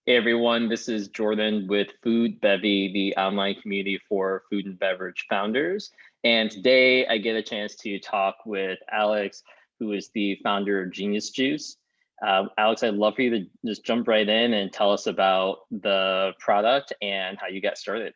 Hey everyone, this is Jordan with Food Bevy, the online community for food and beverage founders. And today I get a chance to talk with Alex, who is the founder of Genius Juice. Alex, I'd love for you to just jump right in and tell us about the product and how you got started.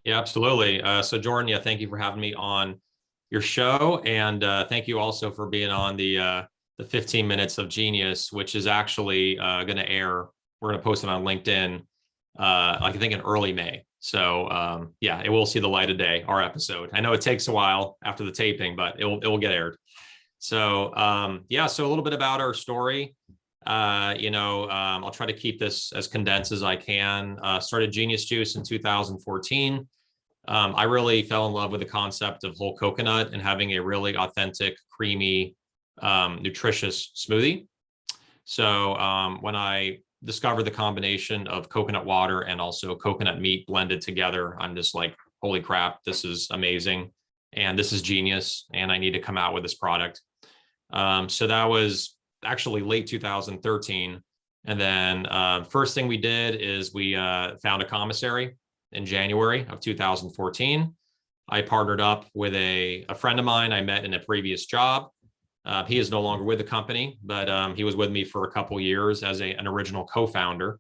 Yeah, absolutely. So Jordan, yeah, thank you for having me on your show. And thank you also for being on the 15 minutes of genius, which is actually going to air. We're going to post it on LinkedIn, I think in early May. So yeah, it will see the light of day, our episode. I know it takes a while after the taping, but it will get aired. So yeah, so a little bit about our story. I'll try to keep this as condensed as I can. Started Genius Juice in 2014. I really fell in love with the concept of whole coconut and having a really authentic, creamy, nutritious smoothie. So when I discovered the combination of coconut water and also coconut meat blended together, I'm just like, holy crap, this is amazing. And this is genius. And I need to come out with this product. So that was actually late 2013. And then first thing we did is we found a commissary in January of 2014. I partnered up with a friend of mine I met in a previous job. He is no longer with the company, but he was with me for a couple years as an original co-founder.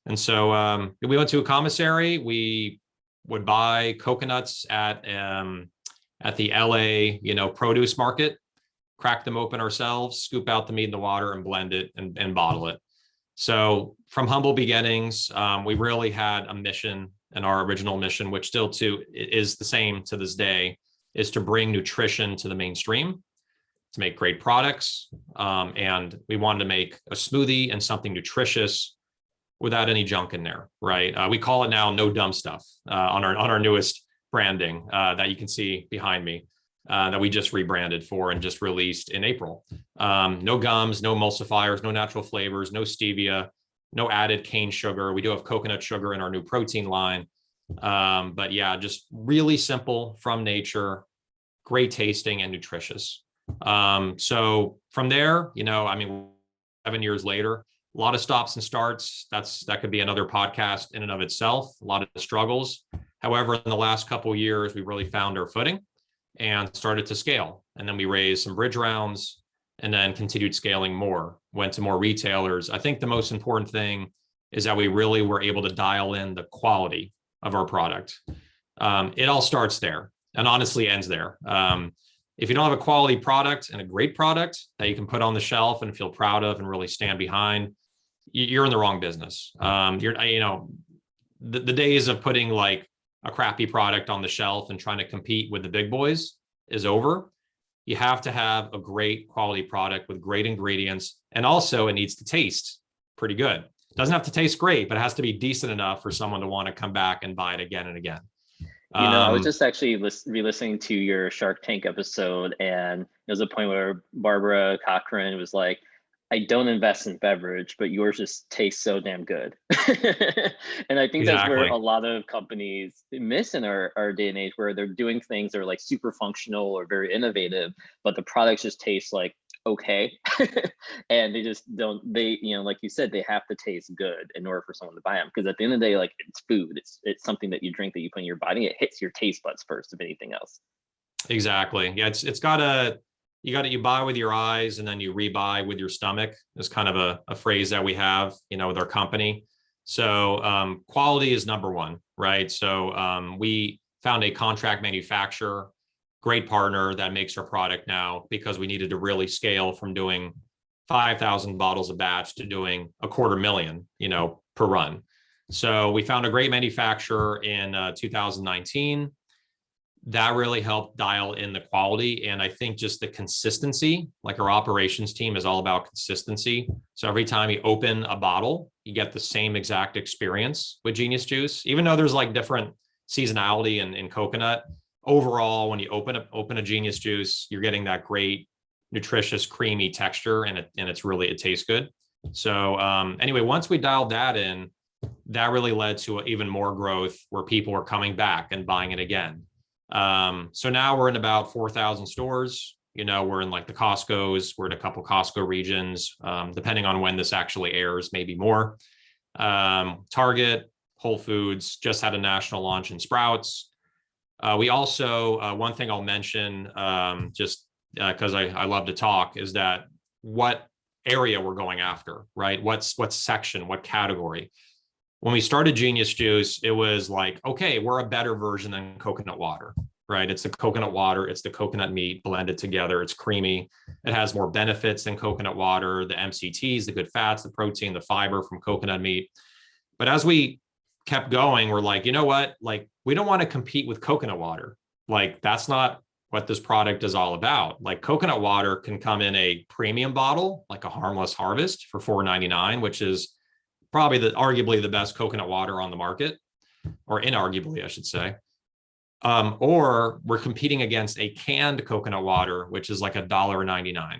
And so we went to a commissary. We would buy coconuts at the LA, produce market, crack them open ourselves, scoop out the meat in the water and blend it and bottle it. So from humble beginnings, we really had a mission, and our original mission, which still is the same to this day, is to bring nutrition to the mainstream, to make great products. And we wanted to make a smoothie and something nutritious without any junk in there, right? We call it now No Dumb Stuff on our newest branding that you can see behind me. That we just rebranded for and just released in April. No gums, no emulsifiers, no natural flavors, no stevia, no added cane sugar. We do have coconut sugar in our new protein line. But yeah, just really simple from nature, great tasting and nutritious. So from there, 7 years later, a lot of stops and starts. That could be another podcast in and of itself, a lot of struggles. However, in the last couple of years, we really found our footing and started to scale. And then we raised some bridge rounds and then continued scaling more, went to more retailers. I think the most important thing is that we really were able to dial in the quality of our product. It all starts there and honestly ends there. If you don't have a quality product and a great product that you can put on the shelf and feel proud of and really stand behind, you're in the wrong business. The days of putting like a crappy product on the shelf and trying to compete with the big boys is over. You have to have a great quality product with great ingredients. And also it needs to taste pretty good. It doesn't have to taste great, but it has to be decent enough for someone to want to come back and buy it again and again. I was just actually re-listening to your Shark Tank episode, and there was a point where Barbara Cochran was like, I don't invest in beverage, but yours just tastes so damn good. And I think that's where a lot of companies miss in our day and age, where they're doing things that are like super functional or very innovative, but the products just taste like okay. And they just don't, like you said, they have to taste good in order for someone to buy them. Because at the end of the day, like, it's food, it's something that you drink, that you put in your body, it hits your taste buds first of anything else. Exactly. Yeah, you buy with your eyes and then you rebuy with your stomach is kind of a phrase that we have, with our company. So quality is number one, right? So we found a contract manufacturer, great partner that makes our product now, because we needed to really scale from doing 5,000 bottles a batch to doing 250,000, per run. So we found a great manufacturer in 2019. That really helped dial in the quality. And I think just the consistency, like our operations team is all about consistency. So every time you open a bottle, you get the same exact experience with Genius Juice, even though there's like different seasonality in coconut. Overall, when you open a Genius Juice, you're getting that great, nutritious, creamy texture, and it tastes good. So anyway, once we dialed that in, that really led to even more growth, where people were coming back and buying it again. So now we're in about 4,000 stores. We're in like the Costco's, we're in a couple Costco regions, depending on when this actually airs, maybe more. Target, Whole Foods just had a national launch in Sprouts. We also, one thing I'll mention, just because I love to talk, is that what area we're going after, right? What section, what category? When we started Genius Juice, it was like, okay, we're a better version than coconut water, right? It's the coconut water, it's the coconut meat blended together, it's creamy. It has more benefits than coconut water, the MCTs, the good fats, the protein, the fiber from coconut meat. But as we kept going, we're like, you know what? Like, we don't want to compete with coconut water. Like, that's not what this product is all about. Like, coconut water can come in a premium bottle, like a Harmless Harvest for $4.99, which is probably arguably the best coconut water on the market, or inarguably, I should say. Or we're competing against a canned coconut water, which is like $1.99.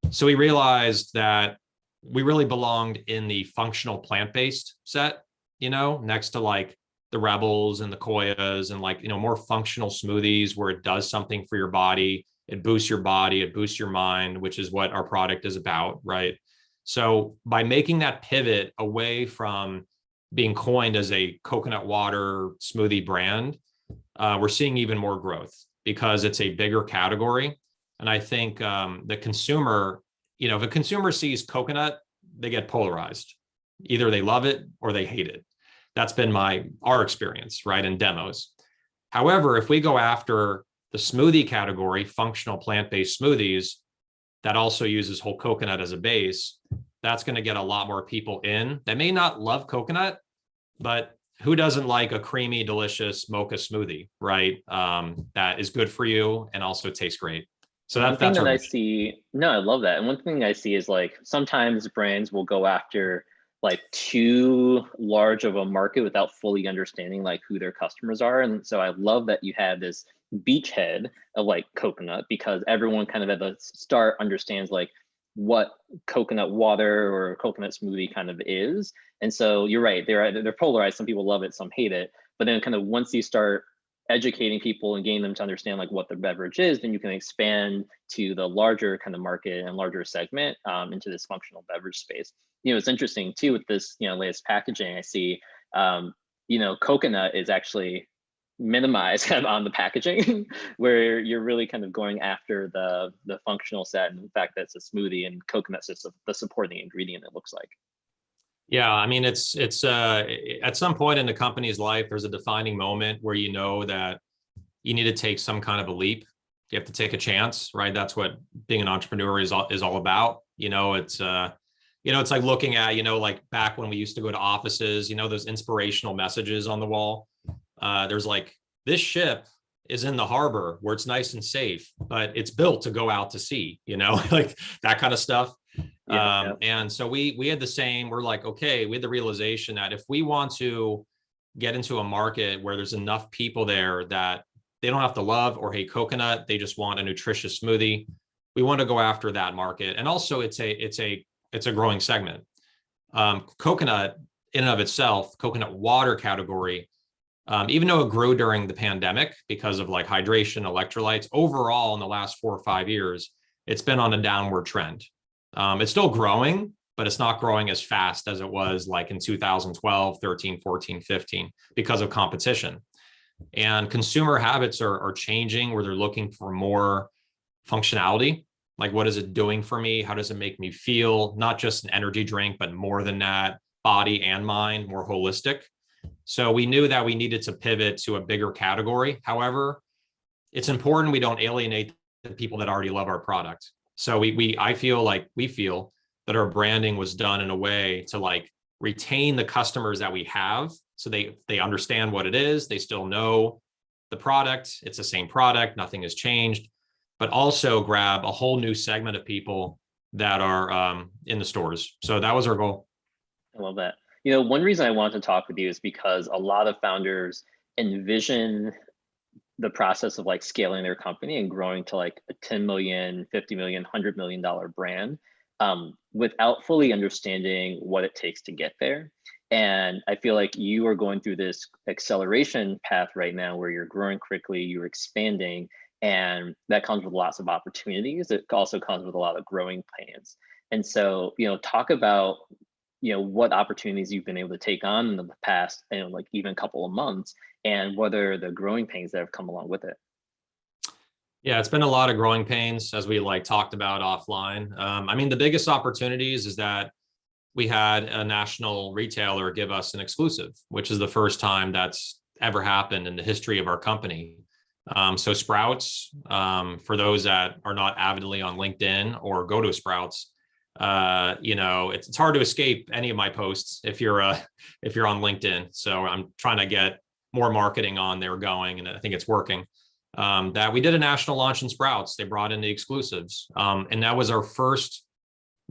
So we realized that we really belonged in the functional plant-based set, next to like the Rebels and the Koyas and like, more functional smoothies where it does something for your body. It boosts your body, it boosts your mind, which is what our product is about, right? So by making that pivot away from being coined as a coconut water smoothie brand, we're seeing even more growth because it's a bigger category. And I think the consumer, if a consumer sees coconut, they get polarized. Either they love it or they hate it. That's been our experience, right, in demos. However, if we go after the smoothie category, functional plant-based smoothies, that also uses whole coconut as a base, that's going to get a lot more people in that may not love coconut, but who doesn't like a creamy, delicious mocha smoothie, right? That is good for you and also tastes great. So one thing that's that I mission. see, no, I love that. And one thing I see is like sometimes brands will go after like too large of a market without fully understanding like who their customers are. And so I love that you have this beachhead of like coconut, because everyone kind of at the start understands like what coconut water or coconut smoothie kind of is. And so you're right, they're polarized. Some people love it, some hate it. But then kind of once you start educating people and getting them to understand like what the beverage is, then you can expand to the larger kind of market and larger segment into this functional beverage space. It's interesting too with this, latest packaging. I see, coconut is actually minimized kind of on the packaging, where you're really kind of going after the functional set and the fact that it's a smoothie and coconut's just the supporting ingredient, it looks like. Yeah, I mean, it's at some point in the company's life, there's a defining moment where you know that you need to take some kind of a leap. You have to take a chance, right? That's what being an entrepreneur is all about. It's it's like looking at, like back when we used to go to offices, those inspirational messages on the wall. There's like, this ship is in the harbor where it's nice and safe, but it's built to go out to sea, like that kind of stuff. Yeah. And so we had the same, we're like, okay, we had the realization that if we want to get into a market where there's enough people there that they don't have to love or hate coconut, they just want a nutritious smoothie, we want to go after that market. And also it's a growing segment. Coconut in and of itself, coconut water category, even though it grew during the pandemic because of like hydration, electrolytes, overall in the last 4 or 5 years, it's been on a downward trend. It's still growing, but it's not growing as fast as it was like in 2012, 13, 14, 15 because of competition. And consumer habits are changing where they're looking for more functionality. Like, what is it doing for me? How does it make me feel? Not just an energy drink, but more than that, body and mind, more holistic. So we knew that we needed to pivot to a bigger category. However, it's important we don't alienate the people that already love our product. So I feel that our branding was done in a way to like retain the customers that we have. So they understand what it is. They still know the product. It's the same product. Nothing has changed, but also grab a whole new segment of people that are in the stores. So that was our goal. I love that. One reason I want to talk with you is because a lot of founders envision the process of like scaling their company and growing to like a 10 million, 50 million, $100 million brand without fully understanding what it takes to get there. And I feel like you are going through this acceleration path right now where you're growing quickly, you're expanding, and that comes with lots of opportunities. It also comes with a lot of growing pains. And so, talk about what opportunities you've been able to take on in the past, like even couple of months, and what are the growing pains that have come along with it? Yeah, it's been a lot of growing pains as we like talked about offline. I mean, the biggest opportunities is that we had a national retailer give us an exclusive, which is the first time that's ever happened in the history of our company. So Sprouts, for those that are not avidly on LinkedIn or go to Sprouts, it's hard to escape any of my posts if you're on LinkedIn. So I'm trying to get more marketing on there going, and I think it's working. That we did a national launch in Sprouts. They brought in the exclusives, and that was our first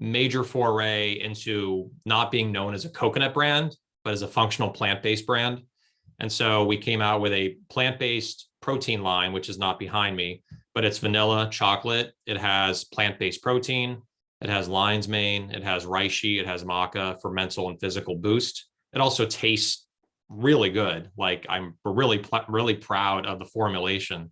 major foray into not being known as a coconut brand, but as a functional plant-based brand. And so we came out with a plant-based protein line, which is not behind me, but it's vanilla chocolate. It has plant-based protein. It has lion's mane. It has reishi. It has maca for mental and physical boost. It also tastes really good. Like I'm really proud of the formulation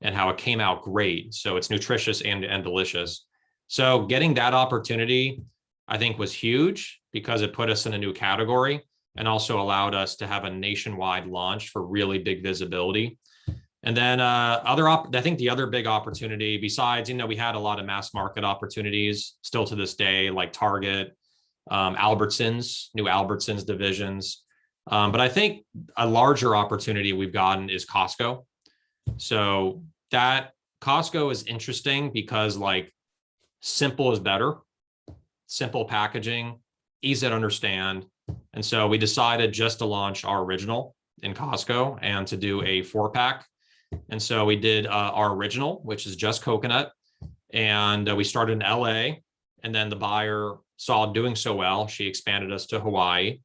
and how it came out great. So it's nutritious and delicious. So getting that opportunity, I think, was huge because it put us in a new category and also allowed us to have a nationwide launch for really big visibility. And then I think the other big opportunity besides, we had a lot of mass market opportunities still to this day, like Target, Albertsons, new Albertsons divisions. But I think a larger opportunity we've gotten is Costco. So that Costco is interesting because like simple is better, simple packaging, easy to understand. And so we decided just to launch our original in Costco and to do a 4-pack. And so we did our original, which is just coconut. And we started in LA. And then the buyer saw doing so well, she expanded us to Hawaii.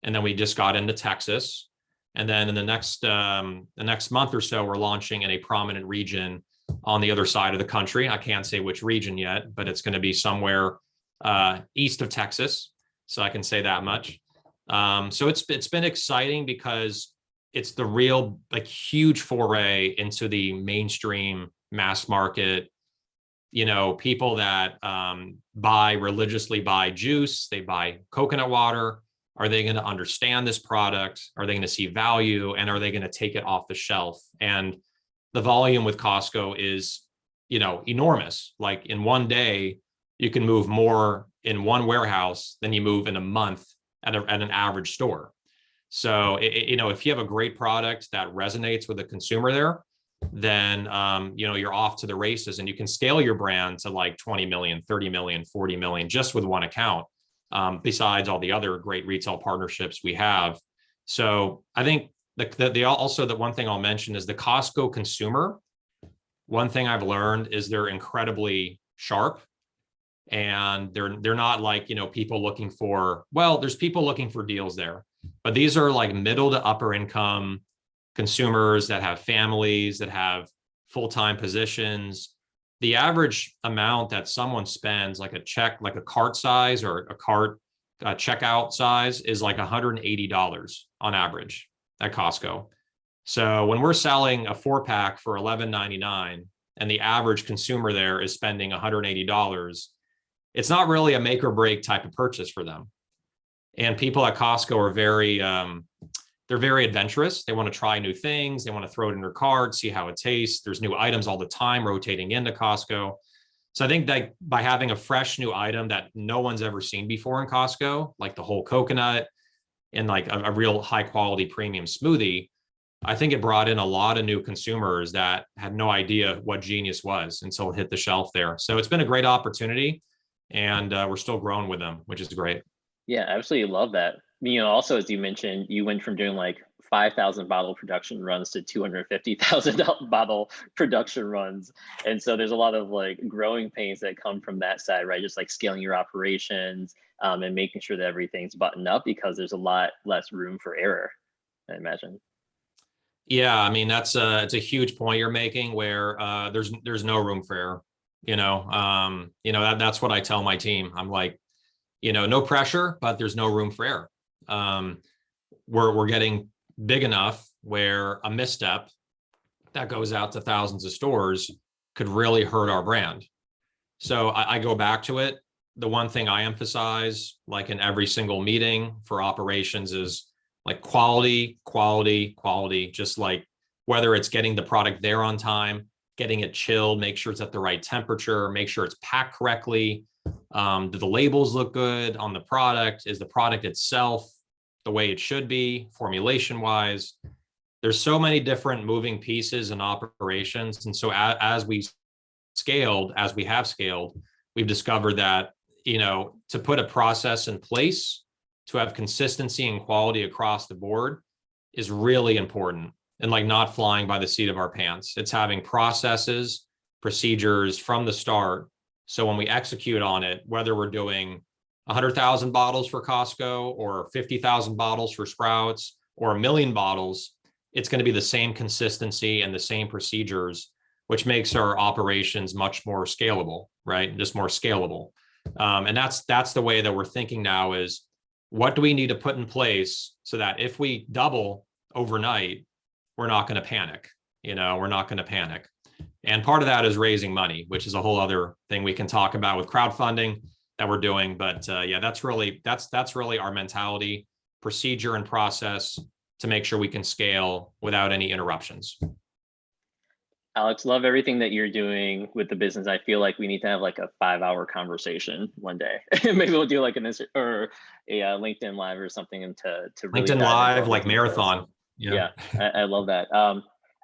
And then we just got into Texas. And then in the next month or so, we're launching in a prominent region on the other side of the country. I can't say which region yet, but it's going to be somewhere east of Texas. So I can say that much. So it's been exciting because it's the real like huge foray into the mainstream mass market. People that religiously buy juice, they buy coconut water. Are they going to understand this product? Are they going to see value? And are they going to take it off the shelf? And the volume with Costco is, enormous. Like in one day, you can move more in one warehouse than you move in a month at an average store. So, if you have a great product that resonates with the consumer there, then, you're off to the races and you can scale your brand to like 20 million, 30 million, 40 million, just with one account. Besides all the other great retail partnerships we have. So I think the one thing I'll mention is the Costco consumer. One thing I've learned is they're incredibly sharp, and they're not like, people looking for, there's people looking for deals there, but these are like middle to upper income consumers that have families, that have full-time positions. The average amount that someone spends, like a cart size or a cart checkout size, is like $180 on average at Costco. So when we're selling a 4-pack for $11.99 and the average consumer there is spending $180, it's not really a make or break type of purchase for them. And people at Costco are they're very adventurous. They want to try new things. They want to throw it in their cart, see how it tastes. There's new items all the time rotating into Costco. So I think that by having a fresh new item that no one's ever seen before in Costco, like the whole coconut and like a real high quality premium smoothie, I think it brought in a lot of new consumers that had no idea what Genius was until it hit the shelf there. So it's been a great opportunity, and we're still growing with them, which is great. Yeah, I absolutely love that. Also, as you mentioned, you went from doing like 5,000 bottle production runs to 250,000 bottle production runs. And so there's a lot of like growing pains that come from that side, right? Just like scaling your operations and making sure that everything's buttoned up, because there's a lot less room for error, I imagine. Yeah, I mean, it's a huge point you're making where there's no room for error. That's what I tell my team. I'm like, no pressure, but there's no room for error. We're getting big enough where a misstep that goes out to thousands of stores could really hurt our brand. So I go back to it. the one thing I emphasize, like in every single meeting for operations, is like quality, quality, quality, just like whether it's getting the product there on time, getting it chilled, make sure it's at the right temperature, make sure it's packed correctly. Do the labels look good on the product? Is the product itself the way it should be, formulation wise? There's so many different moving pieces in operations. And so as we have scaled, we've discovered that, to put a process in place to have consistency and quality across the board is really important, and like not flying by the seat of our pants. It's having processes, procedures from the start. So when we execute on it, whether we're doing 100,000 bottles for Costco or 50,000 bottles for Sprouts or 1,000,000 bottles, it's going to be the same consistency and the same procedures, which makes our operations much more scalable, right? Just more scalable. And that's the way that we're thinking now is, what do we need to put in place so that if we double overnight, we're not going to panic, we're not going to panic. And part of that is raising money, which is a whole other thing we can talk about with crowdfunding that we're doing. But yeah, that's really our mentality, procedure, and process to make sure we can scale without any interruptions. Alex, love everything that you're doing with the business. I feel like we need to have like a 5-hour conversation one day. Maybe we'll do like a LinkedIn Live or something, and to really LinkedIn Live, like marathon. Yeah, I love that.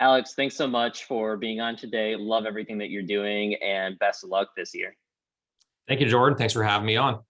Alex, thanks so much for being on today. Love everything that you're doing, and best of luck this year. Thank you, Jordan. Thanks for having me on.